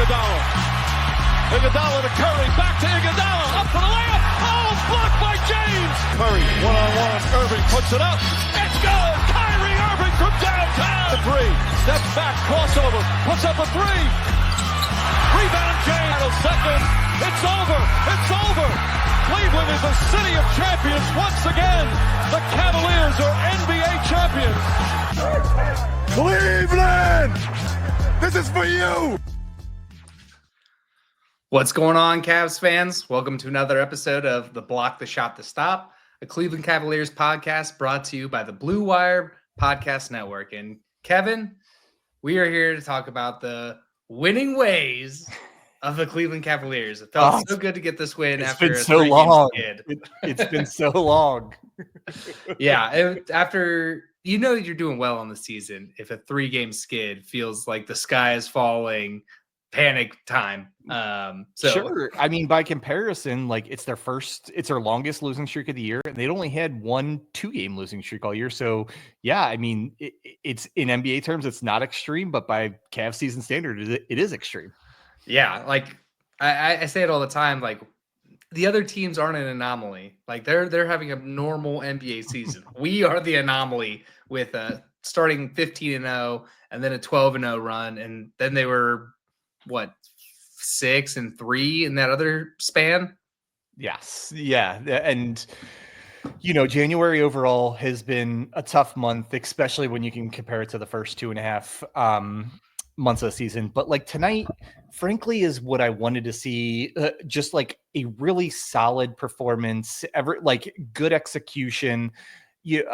Iguodala. Iguodala to Curry, back to Iguodala, up for the layup. Oh, blocked by James. Curry, one-on-one. Irving puts it up. It's good. Kyrie Irving from downtown. The three, steps back, crossover, puts up a three. Rebound James. Second. It's over. It's over. Cleveland is the city of champions once again. The Cavaliers are NBA champions. Cleveland, this is for you. What's going on, Cavs fans? Welcome to another episode of The Block, the Shot, the Stop, a Cleveland Cavaliers podcast brought to you by the Blue Wire Podcast Network. And Kevin, we are here to talk about the winning ways of the Cleveland Cavaliers. It felt so good to get this win after been so long. It's been so long. Yeah, after you're doing well on the season if a 3-game skid feels like the sky is falling. Panic time. Sure. I mean, by comparison, like it's their longest losing streak of the year, and they'd only had 1 2-game losing streak all year. So yeah, I mean, it's in NBA terms, it's not extreme, but by Cavs season standard, it is extreme. Yeah, like I say it all the time. Like the other teams aren't an anomaly. Like they're having a normal NBA season. We are the anomaly with starting 15-0 and then a 12-0 run, and then they were 6-3 in that other span. Yes. Yeah. And January overall has been a tough month, especially when you can compare it to the first 2.5 months of the season. But like tonight, frankly, is what I wanted to see. Just like a really solid performance, good execution. You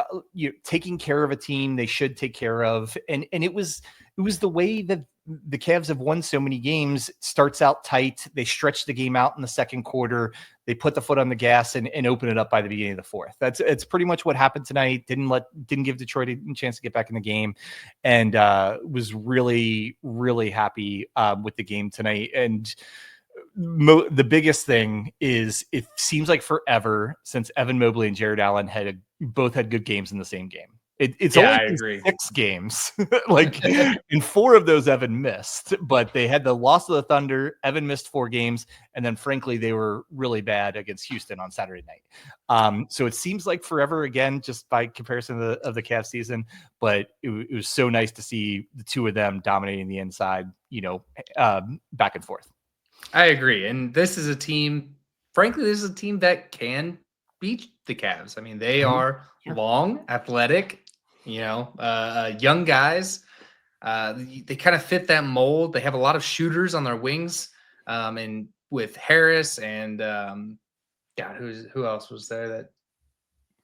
taking care of a team they should take care of, and it was the way that the Cavs have won so many games. It starts out tight, they stretch the game out in the second quarter, they put the foot on the gas and open it up by the beginning of the fourth. It's pretty much what happened tonight. Didn't give Detroit a chance to get back in the game, and was really, really happy with the game tonight. And the biggest thing is it seems like forever since Evan Mobley and Jarrett Allen both had good games in the same game. It's only been 6 games. In 4 of those, Evan missed, but they had the loss of the Thunder. Evan missed 4 games, and then frankly, they were really bad against Houston on Saturday night. So it seems like forever again, just by comparison of the Cavs season. But it was so nice to see the two of them dominating the inside, back and forth. I agree, and this is a team. Frankly, this is a team that can beat the Cavs. I mean, they are long, athletic. Young guys, they kind of fit that mold. They have a lot of shooters on their wings, and with Harris and who else was there? That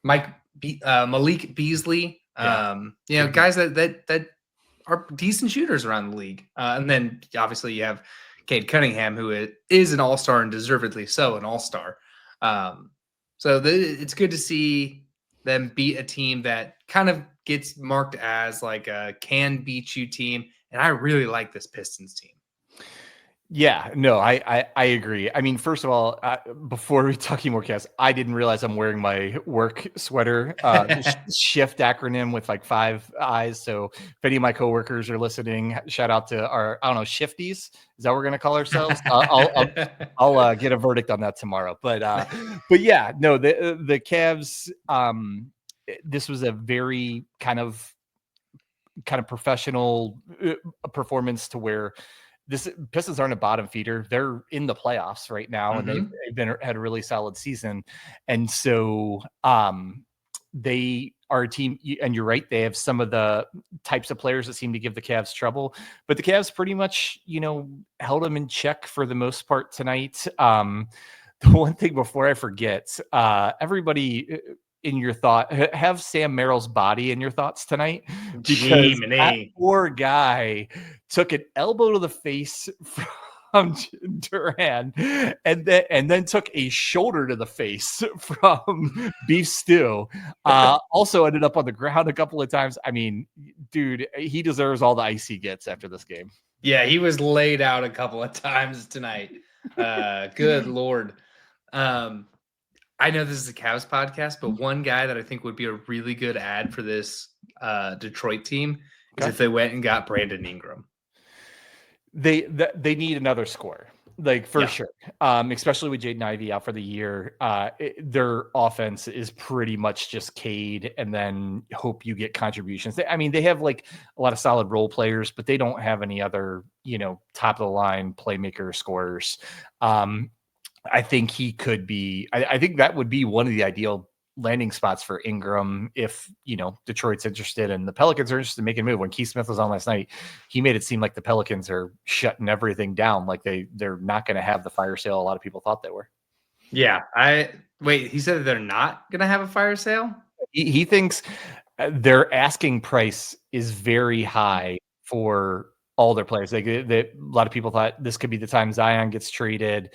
Malik Beasley, guys that are decent shooters around the league. And then obviously you have Cade Cunningham, who is an all-star and deservedly so an all-star. It's good to see them beat a team that kind of gets marked as like a can beat you team. And I really like this Pistons team. Yeah, no, I agree. I mean, first of all, before we talk more Cavs, I didn't realize I'm wearing my work sweater, shift acronym with like 5 eyes. So if any of my coworkers are listening, shout out to our, shifties. Is that what we're going to call ourselves? I'll get a verdict on that tomorrow. But yeah, no, the Cavs, this was a very kind of professional performance to where Pistons aren't a bottom feeder. They're in the playoffs right now, and they've had a really solid season. And so they are a team, and you're right, they have some of the types of players that seem to give the Cavs trouble. But the Cavs pretty much, held them in check for the most part tonight. The one thing before I forget, everybody in your thought, have Sam Merrill's body in your thoughts tonight, because that poor guy took an elbow to the face from Duran, and then took a shoulder to the face from Beef Stew. Also ended up on the ground a couple of times. I mean, dude, he deserves all the ice he gets after this game. Yeah, he was laid out a couple of times tonight. Good Lord. I know this is a Cavs podcast, but one guy that I think would be a really good ad for this Detroit team is if they went and got Brandon Ingram. They need another scorer, like for sure. Especially with Jaden Ivey out for the year. Their offense is pretty much just Cade, and then hope you get contributions. They have like a lot of solid role players, but they don't have any other, top of the line playmaker scorers. I think he could be. I think that would be one of the ideal landing spots for Ingram if Detroit's interested and the Pelicans are interested in making a move. When Keith Smith was on last night, he made it seem like the Pelicans are shutting everything down, like they're not going to have the fire sale a lot of people thought they were. Yeah, he said that they're not going to have a fire sale. He thinks their asking price is very high for all their players. A lot of people thought this could be the time Zion gets traded.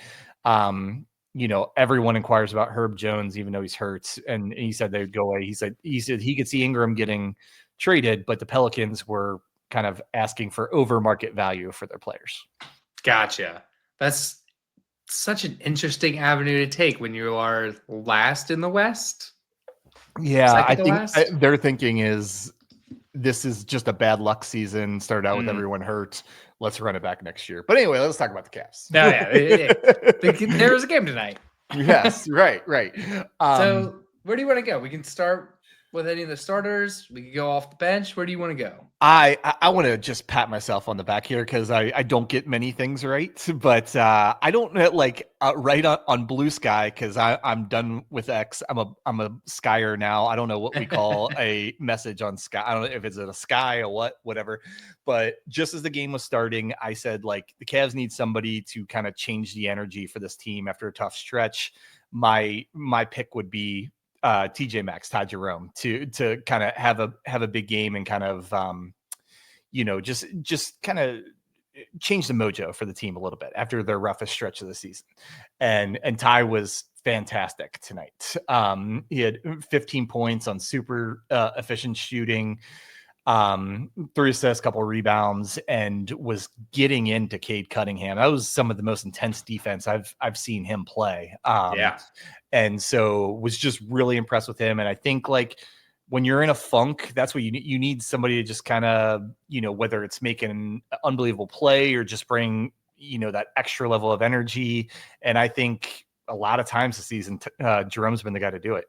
Everyone inquires about Herb Jones, even though he's hurt. And he said they'd go away. He said he could see Ingram getting traded, but the Pelicans were kind of asking for over market value for their players. Gotcha. That's such an interesting avenue to take when you are last in the West. Yeah, I think their thinking is this is just a bad luck season. Started out with everyone hurt. Let's run it back next year. But anyway, let's talk about the Cavs. No, there was a game tonight. Yes, right. So where do you want to go? We can start with any of the starters. We can go off the bench. Where do you want to go? I want to just pat myself on the back here because I don't get many things right, but I don't right on Blue Sky because I'm done with X. I'm a Skyer now. I don't know what we call a message on Sky. I don't know if it's a Sky or whatever. But just as the game was starting, I said the Cavs need somebody to kind of change the energy for this team after a tough stretch. My pick would be TJ Maxx, Ty Jerome, to kind of have a big game and kind of just kind of change the mojo for the team a little bit after their roughest stretch of the season. And Ty was fantastic tonight. He had 15 points on super efficient shooting, 3 assists, couple of rebounds, and was getting into Cade Cunningham. That was some of the most intense defense I've seen him play. And so was just really impressed with him. And I think when you're in a funk, that's what you need somebody to just kind of, whether it's making an unbelievable play or just bring, that extra level of energy. And I think a lot of times this season, Jerome's been the guy to do it.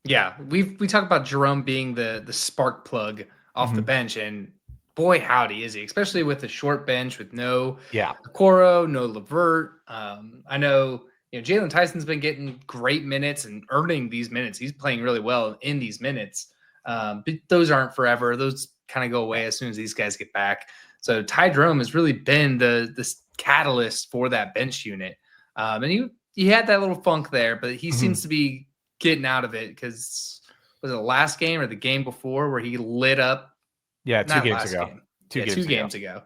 Yeah, we talk about Jerome being the spark plug off the bench, and boy, howdy is he, especially with the short bench with no Okoro, no LeVert. I know, Jalen Tyson's been getting great minutes and earning these minutes. He's playing really well in these minutes. But those aren't forever. Those kind of go away as soon as these guys get back. So Ty Jerome has really been the catalyst for that bench unit. And he had that little funk there, but he seems to be getting out of it because was it the last game or the game before where he lit up? Yeah, 2 games ago. Two games ago.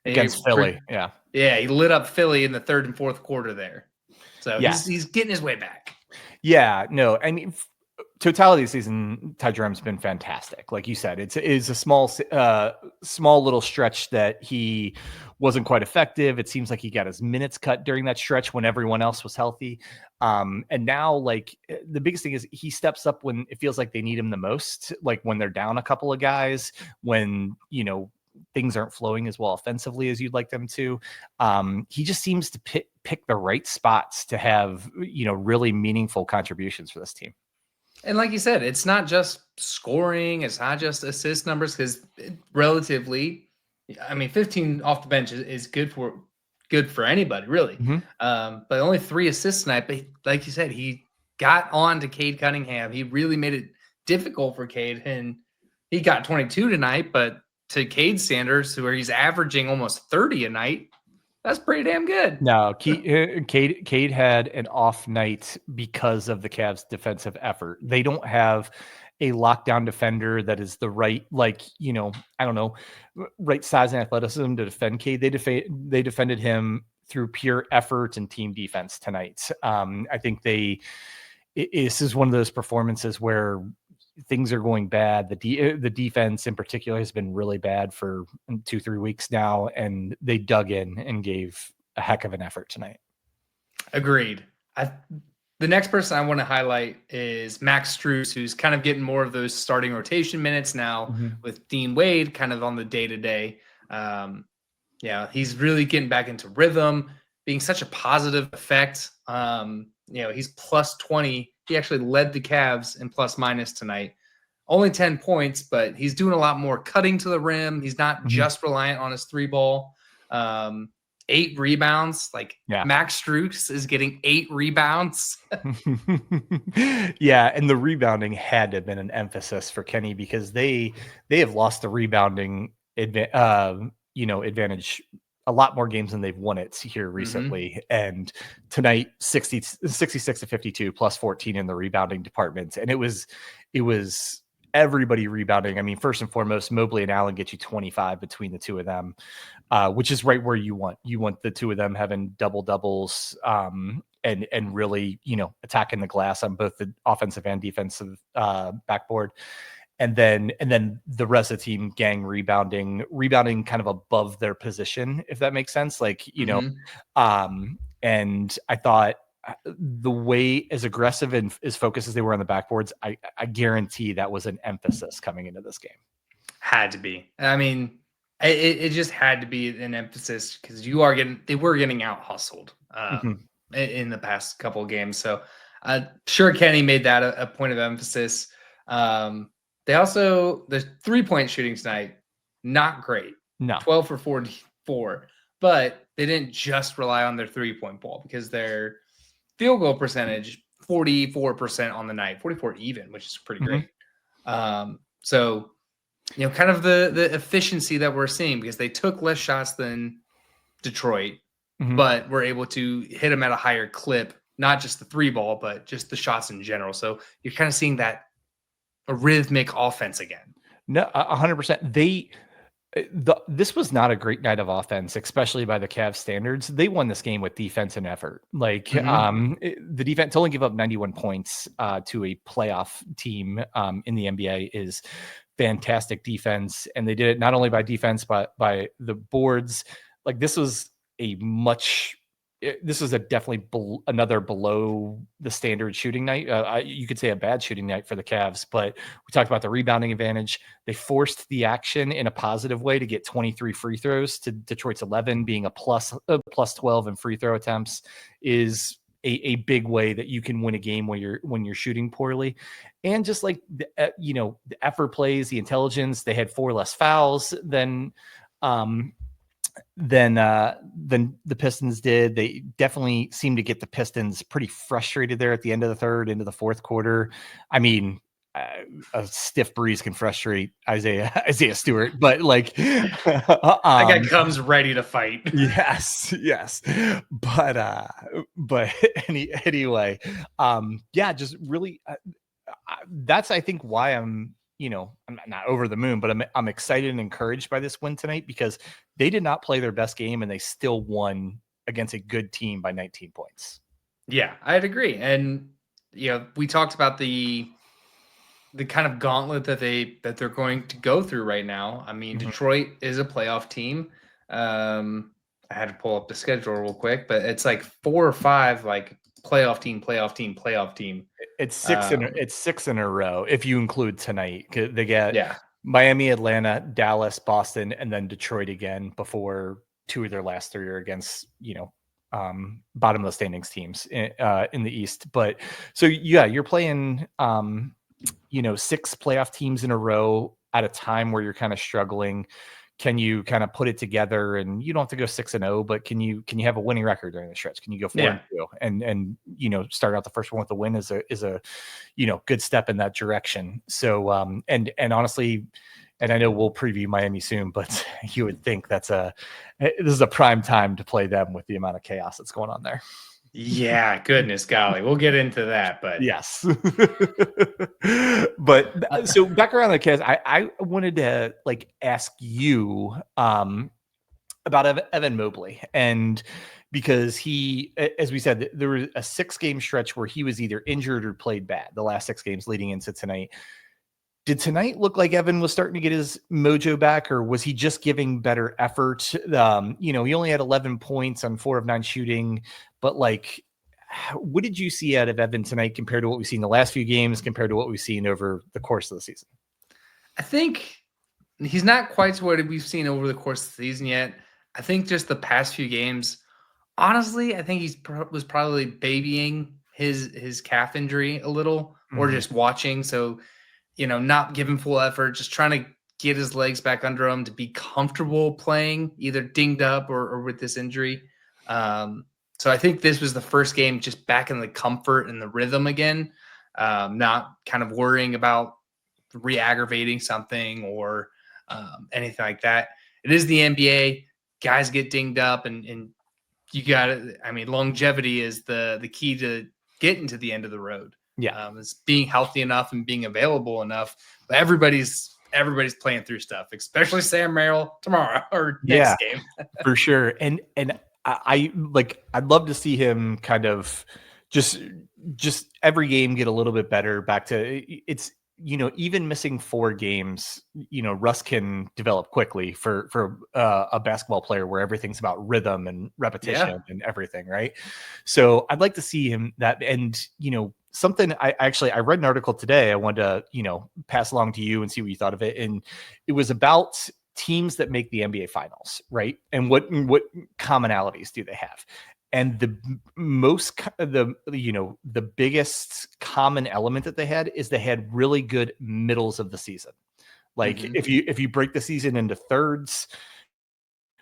Against Philly, Yeah, he lit up Philly in the third and fourth quarter there. So he's getting his way back. Yeah, no, I mean, totality of the season, Ty Jerome's been fantastic. Like you said, it's a small little stretch that he wasn't quite effective. It seems like he got his minutes cut during that stretch when everyone else was healthy. And now, the biggest thing is he steps up when it feels like they need him the most, like when they're down a couple of guys, when, things aren't flowing as well offensively as you'd like them to. He just seems to pick the right spots to have, really meaningful contributions for this team. And like you said, it's not just scoring. It's not just assist numbers because relatively, 15 off the bench is good for anybody, really. But only 3 assists tonight. But like you said, he got on to Cade Cunningham. He really made it difficult for Cade. And he got 22 tonight, but to Cade's standards, where he's averaging almost 30 a night, that's pretty damn good. No, Cade had an off night because of the Cavs' defensive effort. They don't have a lockdown defender that is the right, right size and athleticism to defend Cade. They defended him through pure effort and team defense tonight. I think this is one of those performances where things are going bad. The defense in particular has been really bad for 2-3 weeks now, and they dug in and gave a heck of an effort tonight. Agreed. The next person I want to highlight is Max Strus, who's kind of getting more of those starting rotation minutes now with Dean Wade kind of on the day-to-day. he's really getting back into rhythm, being such a positive effect. He's plus 20. He actually led the Cavs in plus minus tonight. Only 10 points, but he's doing a lot more cutting to the rim. He's not just reliant on his 3 ball. 8 rebounds. Max Strus is getting 8 rebounds. Yeah, and the rebounding had to have been an emphasis for Kenny because they have lost the rebounding advantage a lot more games than they've won it here recently. And tonight, 66 to 52 plus 14 in the rebounding department. And it was everybody rebounding. I mean, first and foremost, Mobley and Allen get you 25 between the two of them, which is right where you want the two of them having double doubles, and really, attacking the glass on both the offensive and defensive backboard. And then the rest of the team gang rebounding kind of above their position, if that makes sense. And I thought the way as aggressive and as focused as they were on the backboards, I guarantee that was an emphasis coming into this game. Had to be. I mean, it just had to be an emphasis because they were getting out hustled in the past couple of games. So sure, Kenny made that a point of emphasis. They also, the 3-point shooting tonight, not great. No. 12 for 44. But they didn't just rely on their 3-point ball because their field goal percentage, 44% on the night, 44 even, which is pretty great. So, kind of the efficiency that we're seeing because they took less shots than Detroit, but were able to hit them at a higher clip, not just the 3-ball, but just the shots in general. So you're kind of seeing that a rhythmic offense again. No, 100%. This was not a great night of offense, especially by the Cavs standards. They won this game with defense and effort. The defense to only give up 91 points to a playoff team in the NBA is fantastic defense. And they did it not only by defense, but by the boards. This was definitely another below the standard shooting night. You could say a bad shooting night for the Cavs, but we talked about the rebounding advantage. They forced the action in a positive way to get 23 free throws to Detroit's 11, being a plus 12 in free throw attempts is a big way that you can win a game when you're shooting poorly. And just the effort plays, the intelligence, they had 4 less fouls than the Pistons did. They definitely seemed to get the Pistons pretty frustrated there at the end of the third, into the fourth quarter. I mean, a stiff breeze can frustrate Isaiah Stewart, but that guy comes ready to fight. Yes. But anyway, just really, that's, I think, why I'm not over the moon, but I'm excited and encouraged by this win tonight because they did not play their best game and they still won against a good team by 19 points. Yeah, I'd agree. And, we talked about the kind of gauntlet that they're going to go through right now. I mean, Detroit is a playoff team. I had to pull up the schedule real quick, but it's 4 or 5, playoff team. It's 6 in a row if you include tonight. They get Miami, Atlanta, Dallas, Boston, and then Detroit again before 2 of their last 3 are against bottom of the standings teams in the East. But so you're playing 6 playoff teams in a row at a time where you're kind of struggling. Can you kind of put it together, and you don't have to go 6-0, but can you have a winning record during the stretch? Can you go 4-2 and start out the first one with a win is a good step in that direction. So and honestly, and I know we'll preview Miami soon, but you would think this is a prime time to play them with the amount of chaos that's going on there. Yeah, goodness golly. We'll get into that, but yes. But so back around the Cavs, I wanted to ask you about Evan Mobley, and because he, as we said, there was a 6-game stretch where he was either injured or played bad the last 6 games leading into tonight. Did tonight look like Evan was starting to get his mojo back, or was he just giving better effort? He only had 11 points on 4 of 9 shooting, but what did you see out of Evan tonight compared to what we've seen the last few games, compared to what we've seen over the course of the season? I think he's not quite to what we've seen over the course of the season yet. I think just the past few games, honestly, I think was probably babying his calf injury a little, or just watching. So, not giving full effort, just trying to get his legs back under him to be comfortable playing, either dinged up or with this injury. So I think this was the first game just back in the comfort and the rhythm again, not kind of worrying about re-aggravating something or anything like that. It is the NBA. Guys get dinged up, and you got to, I mean, longevity is the key to getting to the end of the road. Yeah. It's being healthy enough and being available enough. But everybody's playing through stuff, especially Sam Merrill tomorrow or next game. For sure. And I like, I'd love to see him kind of just every game get a little bit better back to it's, even missing 4 games, Russ can develop quickly for a basketball player where everything's about rhythm and repetition and everything. Right. So I'd like to see him that. And, something I read an article today. I wanted to, pass along to you and see what you thought of it. And it was about teams that make the NBA finals. Right. And what commonalities do they have? And the biggest common element that they had is they had really good middles of the season. Like if you break the season into thirds,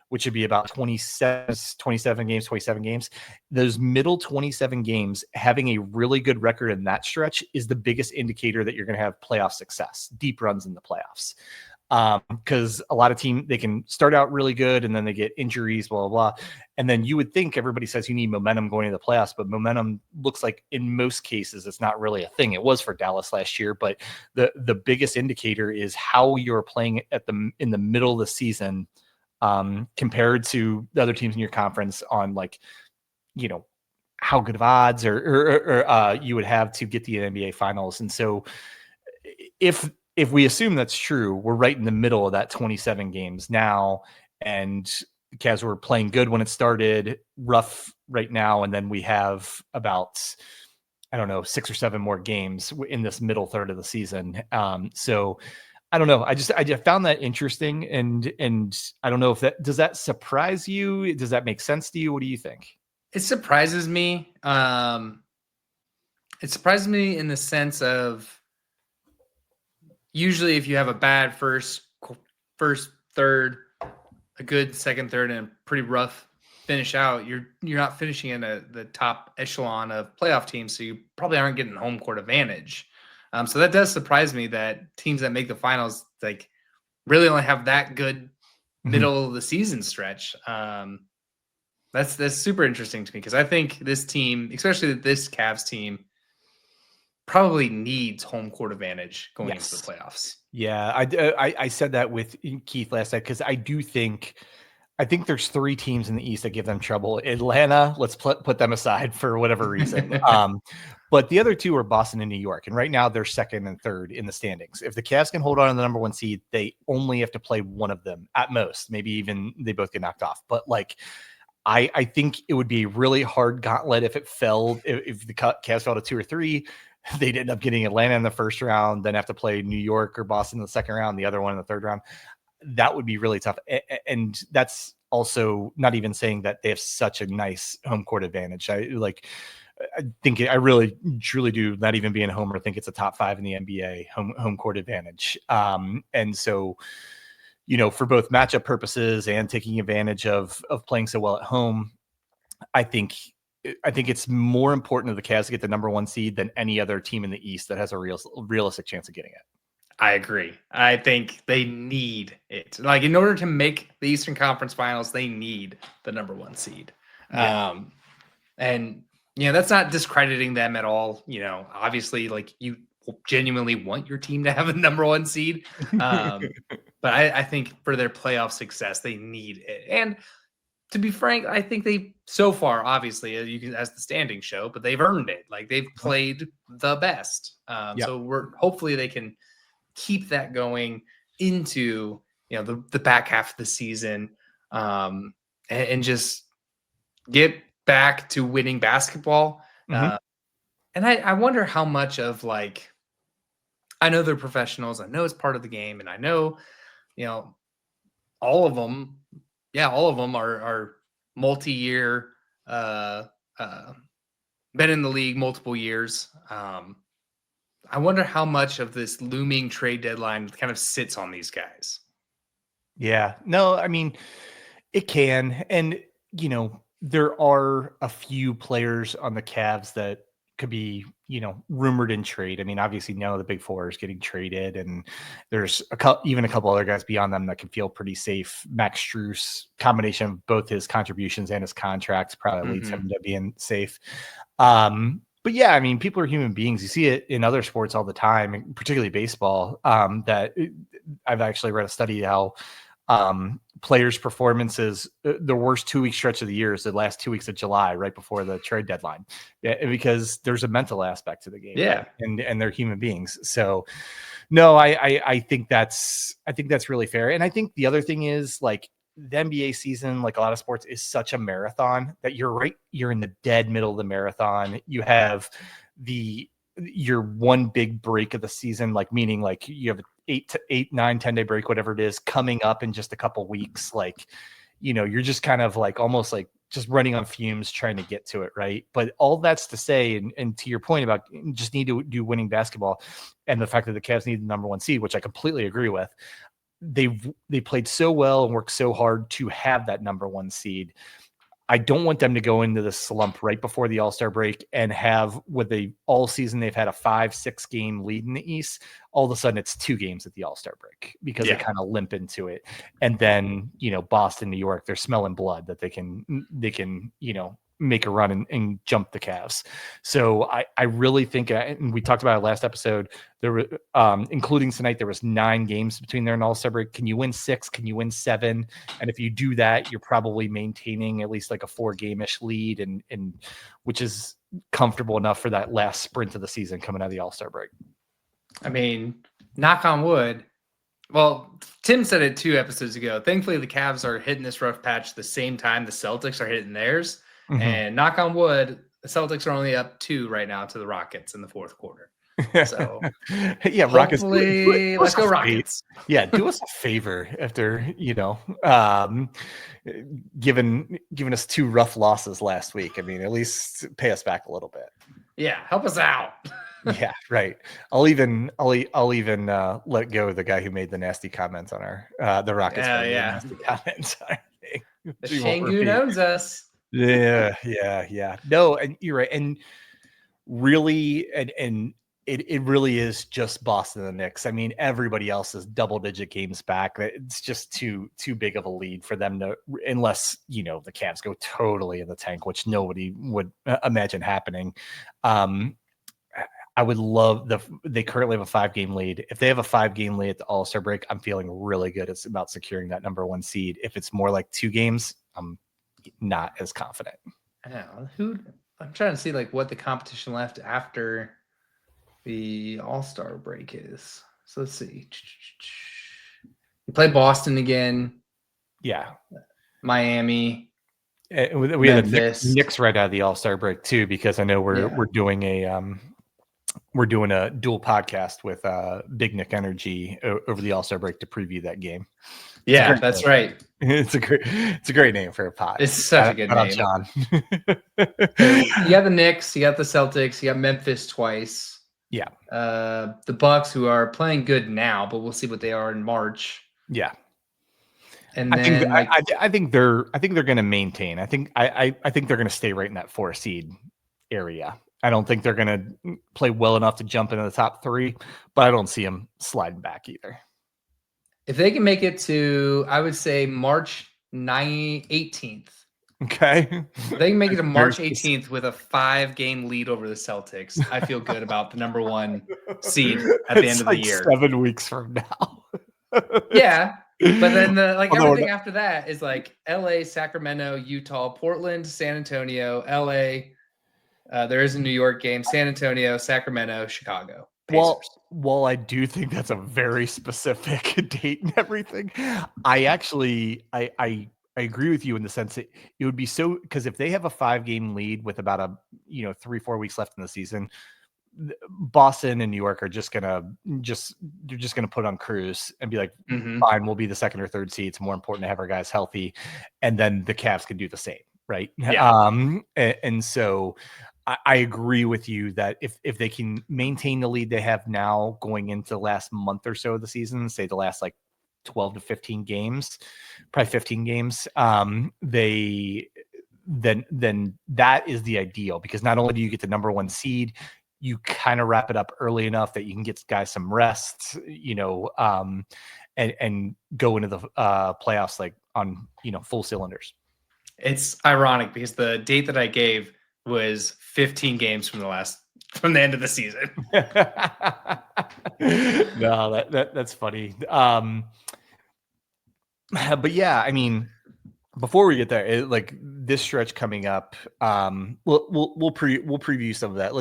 which would be about 27 games, those middle 27 games, having a really good record in that stretch is the biggest indicator that you're going to have playoff success, deep runs in the playoffs. Because a lot of teams, they can start out really good and then they get injuries, blah, blah, blah. And then you would think everybody says you need momentum going into the playoffs, but momentum looks like in most cases, it's not really a thing. It was for Dallas last year, but the biggest indicator is how you're playing in the middle of the season, compared to the other teams in your conference on how good of odds or you would have to get the NBA finals. And so if we assume that's true, we're right in the middle of that 27 games now, and the Cavs were playing good when it started, rough right now, and then we have about 6 or 7 more games in this middle third of the season. So I don't know. I just found that interesting, and I don't know if does that surprise you? Does that make sense to you? What do you think? It surprises me. It surprises me in the sense of, usually if you have a bad first third, a good second third, and a pretty rough finish out, you're not finishing in the top echelon of playoff teams, so you probably aren't getting home court advantage. So that does surprise me that teams that make the finals really only have that good middle of the season stretch. That's super interesting to me, because I think this team, especially this Cavs team, probably needs home court advantage going into the playoffs. Yeah, I said that with Keith last night, because I think there's 3 teams in the East that give them trouble. Atlanta, let's put them aside for whatever reason. But the other 2 are Boston and New York. And right now they're second and third in the standings. If the Cavs can hold on to the number 1 seed, they only have to play one of them at most. Maybe even they both get knocked off. But I think it would be a really hard gauntlet if the Cavs fell to 2 or 3. They'd end up getting Atlanta in the first round, then have to play New York or Boston in the second round, the other one in the third round. That would be really tough. And that's also not even saying that they have such a nice home court advantage. I think I really truly do, not even being a homer, think it's a top 5 in the NBA home court advantage. And so, for both matchup purposes and taking advantage of playing so well at home, I think it's more important to the Cavs to get the number 1 seed than any other team in the East that has a realistic chance of getting it. I agree. I think they need it. In order to make the Eastern Conference Finals, they need the number 1 seed. Yeah. And that's not discrediting them at all. Obviously, you genuinely want your team to have a number 1 seed. But I think for their playoff success, they need it. And to be frank, I think they, so far, obviously, as the standings show, but they've earned it. They've played the best. So hopefully they can keep that going into the back half of the season, and just get back to winning basketball. And I wonder how much of I know they're professionals, I know it's part of the game, and I know all of them all of them are multi-year, been in the league multiple years. I wonder how much of this looming trade deadline kind of sits on these guys. Yeah, no, I mean, it can. And, there are a few players on the Cavs that could be, rumored in trade. I mean, obviously, none of the big four is getting traded. And there's even a couple other guys beyond them that can feel pretty safe. Max Strus, combination of both his contributions and his contracts probably leads him to being safe. But yeah, I mean, people are human beings. You see it in other sports all the time, particularly baseball. That I've actually read a study how players' performances, the worst 2-week stretch of the year is the last 2 weeks of July, right before the trade deadline, because there's a mental aspect to the game. Yeah, right? And they're human beings. So, no, I think that's really fair. And I think the other thing is, like, the NBA season, like a lot of sports, is such a marathon that you're in the dead middle of the marathon. You have your one big break of the season, like, meaning like you have 8, 9, 10 day break, whatever it is, coming up in just a couple weeks. Like, you're just kind of like almost like just running on fumes trying to get to it. Right. But all that's to say, and to your point about just need to do winning basketball and the fact that the Cavs need the number 1 seed, which I completely agree with. They played so well and worked so hard to have that number 1 seed. I don't want them to go into the slump right before the All-Star break and have, all season they've had a 5-6 game lead in the East. All of a sudden it's 2 games at the All-Star break because they kind of limp into it. And then, Boston, New York, they're smelling blood that they can, make a run and jump the Cavs. So I really think, and we talked about it last episode, there were, including tonight, there was 9 games between there and All-Star break. Can you win 6? Can you win 7? And if you do that, you're probably maintaining at least like a 4-game-ish lead, and which is comfortable enough for that last sprint of the season coming out of the All-Star break. I mean, knock on wood. Well, Tim said it 2 episodes ago. Thankfully, the Cavs are hitting this rough patch the same time the Celtics are hitting theirs. Mm-hmm. And knock on wood, the Celtics are only up 2 right now to the Rockets in the 4th quarter. So, yeah, Rockets. Let's go Rockets. Yeah, do us a favor after giving us 2 rough losses last week. I mean, at least pay us back a little bit. Yeah, help us out. Yeah, right. I'll even let go of the guy who made the nasty comments on the Rockets. Nasty comments. The Shangoon owns us. Yeah. No, and you're right. And really, and it really is just Boston and the Knicks. I mean, everybody else is double-digit games back. It's just too big of a lead for them to, unless the Cavs go totally in the tank, which nobody would imagine happening. I would love they currently have a 5-game lead. If they have a 5-game lead at the All-Star break, I'm feeling really good. It's about securing that number 1 seed. If it's more like 2 games, I'm not as confident. I know I'm trying to see like what the competition left after the All-Star break is. So let's see. You play Boston again. Yeah. Miami. We had the Knicks right out of the All-Star break too, because I know we're doing a dual podcast with Big Nick Energy over the All-Star break to preview that game. Yeah, that's right. It's a great name for a pod. It's such a good name. John. You got the Knicks, you got the Celtics, you got Memphis twice. Yeah. The Bucks, who are playing good now, but we'll see what they are in March. Yeah. And I think they're going to maintain. I think they're going to stay right in that 4 seed area. I don't think they're going to play well enough to jump into the top 3, but I don't see them sliding back either. If they can make it to, I would say March 18th. Okay. If they can make it to March 18th with a 5-game lead over the Celtics, I feel good about the number 1 seed at the end of the year. 7 weeks from now. Yeah. But then everything after that is like LA, Sacramento, Utah, Portland, San Antonio, LA. There is a New York game, San Antonio, Sacramento, Chicago. Pacers. While I do think that's a very specific date and everything, I agree with you in the sense that it would be so, because if they have a 5-game lead with about 3-4 weeks left in the season, Boston and New York are they're just gonna put on cruise and be like, fine, we'll be the second or third seed. It's more important to have our guys healthy, and then the Cavs can do the same, right? Yeah. And so I agree with you that if they can maintain the lead they have now going into the last month or so of the season, say the last like 12 to 15 games, probably 15 games, then that is the ideal, because not only do you get the number one seed, you kind of wrap it up early enough that you can get guys some rest, and go into the playoffs like on, full cylinders. It's ironic because the date that I gave was 15 games from the end of the season. No, that's funny. But yeah, I mean, before we get there, like this stretch coming up, we'll preview some of that.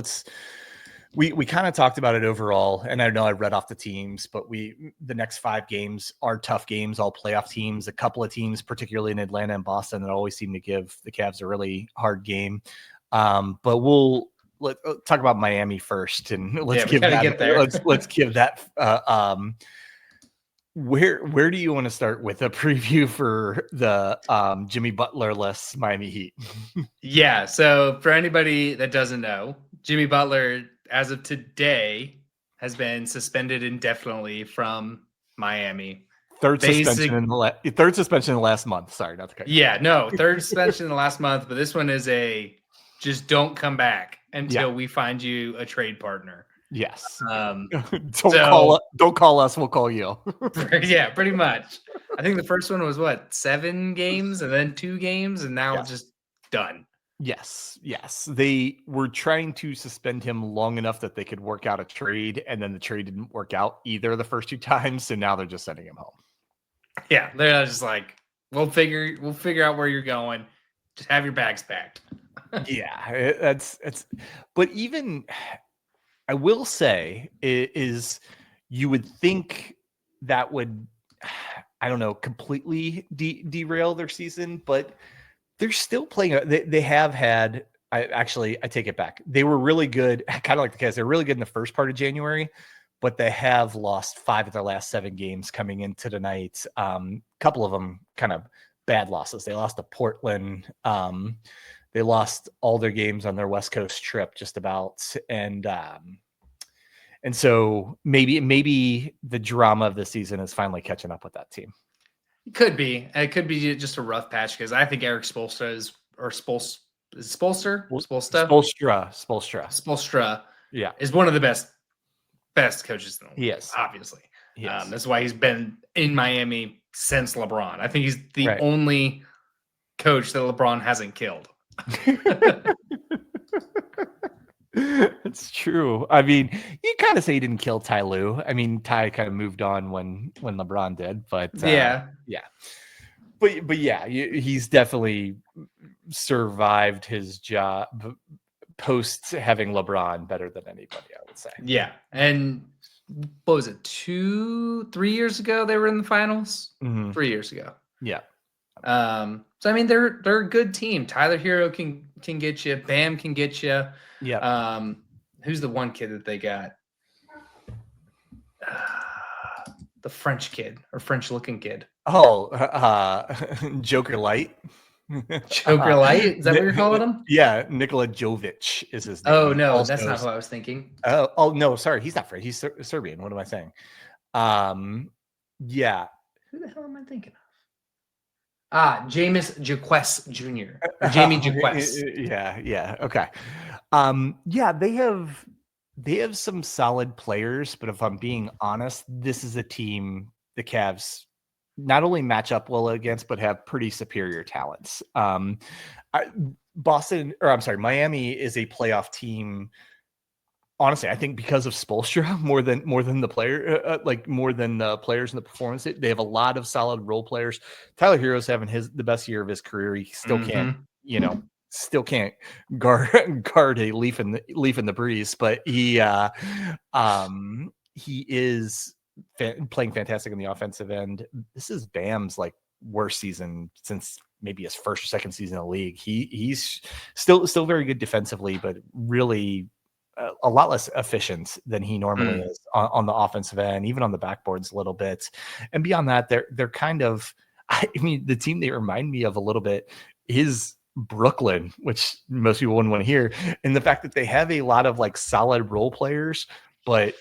We kind of talked about it overall, and I know I read off the teams, but the next 5 games are tough games, all playoff teams. A couple of teams, particularly in Atlanta and Boston, that always seem to give the Cavs a really hard game. But let's talk about Miami first, and let's give that. Where do you want to start with a preview for the Jimmy Butler-less Miami Heat? Yeah. So for anybody that doesn't know, Jimmy Butler, as of today, has been suspended indefinitely from Miami. Third suspension in the last month. Sorry, not to cut you. Yeah, no, third suspension in the last month, but this one is just don't come back until we find you a trade partner. Yes. Don't call us. We'll call you. Yeah, pretty much. I think the first one was 7 games and then 2 games, and now it's just done. Yes. They were trying to suspend him long enough that they could work out a trade, and then the trade didn't work out either the first 2 times. So now they're just sending him home. Yeah, they're just like, we'll figure out where you're going. Just have your bags packed. Yeah, it's. But even I will say is you would think that would, I don't know, completely derail their season, but they're still playing. They have had. I take it back. They were really good, kind of like the Cavs. They're really good in the first part of January, but they have lost 5 of their last 7 games coming into tonight. Couple of them kind of bad losses. They lost to Portland. They lost all their games on their West Coast trip, just about, and so maybe the drama of the season is finally catching up with that team. It could be just a rough patch, because I think Eric Spoelstra is one of the best coaches in the league. Yes, obviously. Yes. That's why he's been in Miami since LeBron. I think he's the only coach that LeBron hasn't killed. It's true. I mean, you kind of say he didn't kill Ty Lue. I mean, Ty kind of moved on when LeBron did, but yeah. But yeah, he's definitely survived his job post having LeBron better than anybody, I would say. Yeah, and what was it, 2-3 years ago they were in the finals? 3 years ago. Yeah. So I mean, they're a good team. Tyler Hero can get you. Bam can get you. Yeah. Who's the one kid that they got? The French kid, or French-looking kid. Oh, Joker Light. Joker Light? Is that what you're calling him? Yeah, Nikola Jovic is his name. Oh no, that's not who I was thinking. Oh no, sorry, he's not French. He's Serbian. What am I saying? Yeah. Who the hell am I thinking of? James Jaquez Jr. Jamie Jaquez. Yeah. Okay. Yeah, they have some solid players, but if I'm being honest, this is a team the Cavs not only match up well against, but have pretty superior talents. Miami is a playoff team. Honestly, I think because of Spoelstra more than the player, more than the players and the performance. They have a lot of solid role players. Tyler Hero's having the best year of his career. He still can't guard a leaf in the breeze, but he is playing fantastic in the offensive end. This is Bam's worst season since maybe his first or second season in the league. He's still very good defensively, but really a lot less efficient than he normally is on the offensive end, even on the backboards a little bit. And beyond that, they're kind of, I mean, the team they remind me of a little bit is Brooklyn, which most people wouldn't want to hear. And the fact that they have a lot of like solid role players, but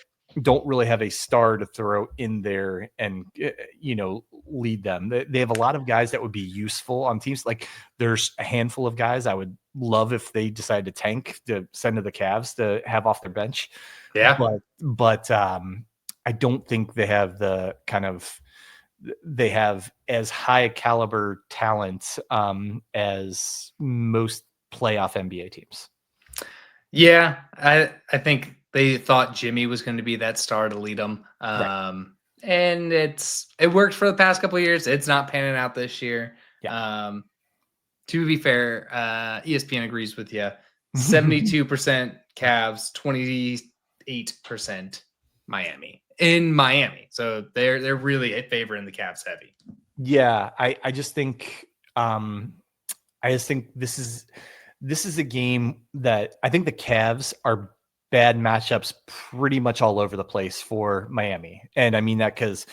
don't really have a star to throw in there and, lead them. They have a lot of guys that would be useful on teams. Like there's a handful of guys I would love if they decide to tank to send to the Cavs to have off their bench. Yeah. But I don't think they have they have as high a caliber talent as most playoff NBA teams. Yeah, I think they thought Jimmy was going to be that star to lead them. Right. And it worked for the past couple of years. It's not panning out this year. Yeah. To be fair, ESPN agrees with you. 72% Cavs, 28% Miami. In Miami. So they're really favoring the Cavs heavy. Yeah, I just think this is a game that I think the Cavs are bad matchups pretty much all over the place for Miami. And I mean that because,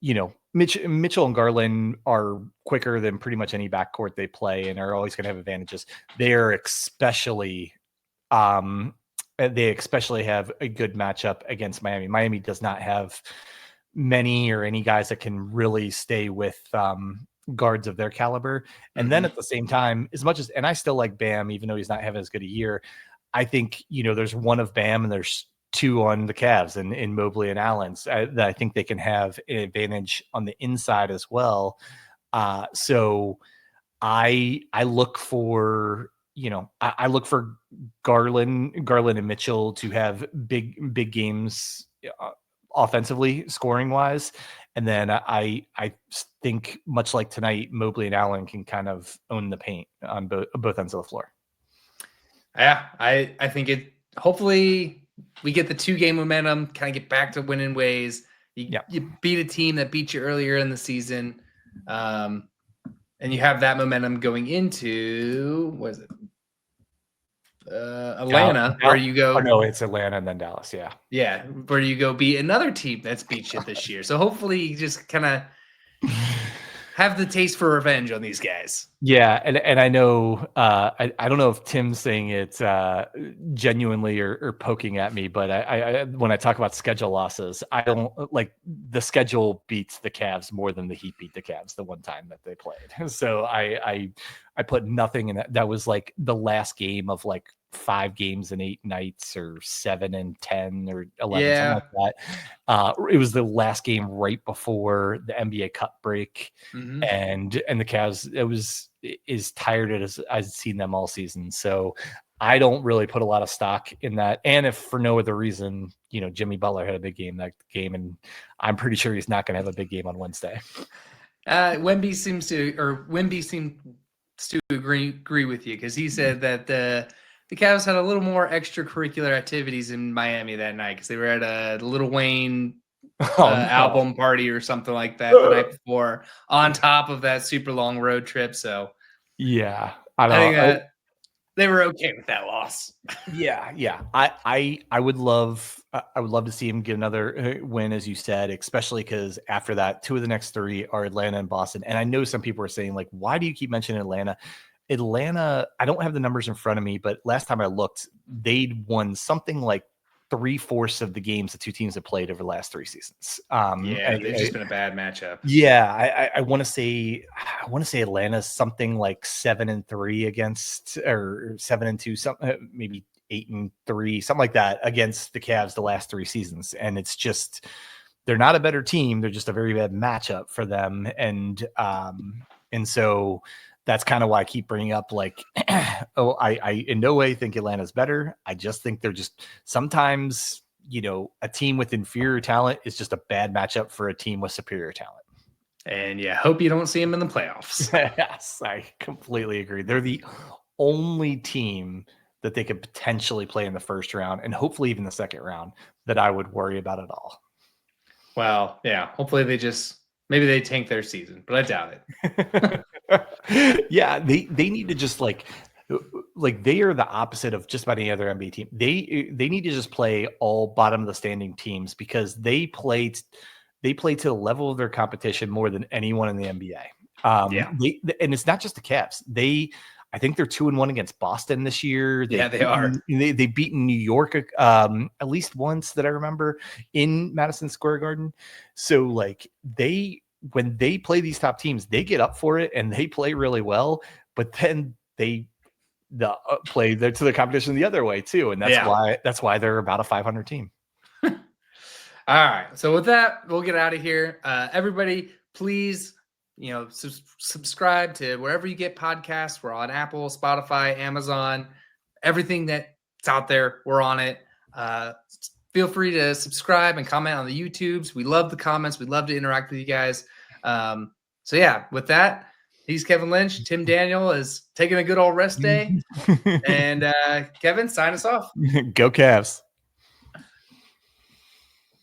Mitchell and Garland are quicker than pretty much any backcourt they play and are always going to have advantages. They especially have a good matchup against Miami. Miami does not have many or any guys that can really stay with guards of their caliber. And then at the same time, and I still like Bam, even though he's not having as good a year, I think, there's one of Bam and there's two on the Cavs and in Mobley and Allen that I think they can have an advantage on the inside as well. So I look for, I look for Garland and Mitchell to have big games offensively, scoring wise. And then I think much like tonight, Mobley and Allen can kind of own the paint on both ends of the floor. Yeah, I think hopefully we get the 2-game momentum, kind of get back to winning ways. You beat a team that beat you earlier in the season. And you have that momentum going into, what is it? Atlanta, where you go. Oh, no, it's Atlanta and then Dallas. Yeah. Yeah. Where you go beat another team that's beat you this year. So hopefully you just kind of have the taste for revenge on these guys. Yeah. And I know, I don't know if Tim's saying it genuinely or poking at me, but I when I talk about schedule losses, I don't like the schedule beats the Cavs more than the Heat beat the Cavs the one time that they played. So I put nothing in that. That was like the last game of like 5 games and 8 nights or 7 and 10 or 11, something like that. It was the last game right before the NBA cut break. And the Cavs, is tired as I've seen them all season. So I don't really put a lot of stock in that. And if for no other reason, Jimmy Butler had a big game that game, and I'm pretty sure he's not going to have a big game on Wednesday. Wemby seems to agree with you, because he said that the Cavs had a little more extracurricular activities in Miami that night, because they were at a Lil Wayne album party or something like that the night before, on top of that super long road trip. So yeah, I think they were okay with that loss. Yeah. I would love to see him get another win, as you said, especially because after that, 2 of the next 3 are Atlanta and Boston. And I know some people are saying, like, why do you keep mentioning Atlanta? Atlanta, I don't have the numbers in front of me, but last time I looked, they'd won something like 3/4 of the games the 2 teams have played over the last 3 seasons. They've just been a bad matchup. Yeah, I want to say Atlanta's something like 7-3 against, or 7-2, something maybe 8-3, something like that against the Cavs the last 3 seasons. And it's just, they're not a better team. They're just a very bad matchup for them. And so that's kind of why I keep bringing up, like, I in no way think Atlanta's better. I just think they're just sometimes, a team with inferior talent is just a bad matchup for a team with superior talent. And hope you don't see them in the playoffs. Yes, I completely agree. They're the only team that they could potentially play in the first round, and hopefully even the second round, that I would worry about at all. Well, yeah, hopefully maybe they tank their season, but I doubt it. Yeah, they need to just, like, like they are the opposite of just about any other NBA team. They need to just play all bottom of the standing teams because they play to the level of their competition more than anyone in the NBA. And it's not just the Cavs. I think they're 2-1 against Boston this year. They are. They beaten New York at least once that I remember in Madison Square Garden. So like when they play these top teams, they get up for it and they play really well. But then they play to the competition the other way too, and that's why they're about a 500 team. All right. So with that, we'll get out of here. Everybody, please. Subscribe to wherever you get podcasts. We're on Apple, Spotify, Amazon, everything that's out there. We're on it. Feel free to subscribe and comment on the YouTubes. We love the comments. We love to interact with you guys. So yeah, with that, he's Kevin Lynch. Tim Daniel is taking a good old rest day. And Kevin, sign us off. Go Cavs.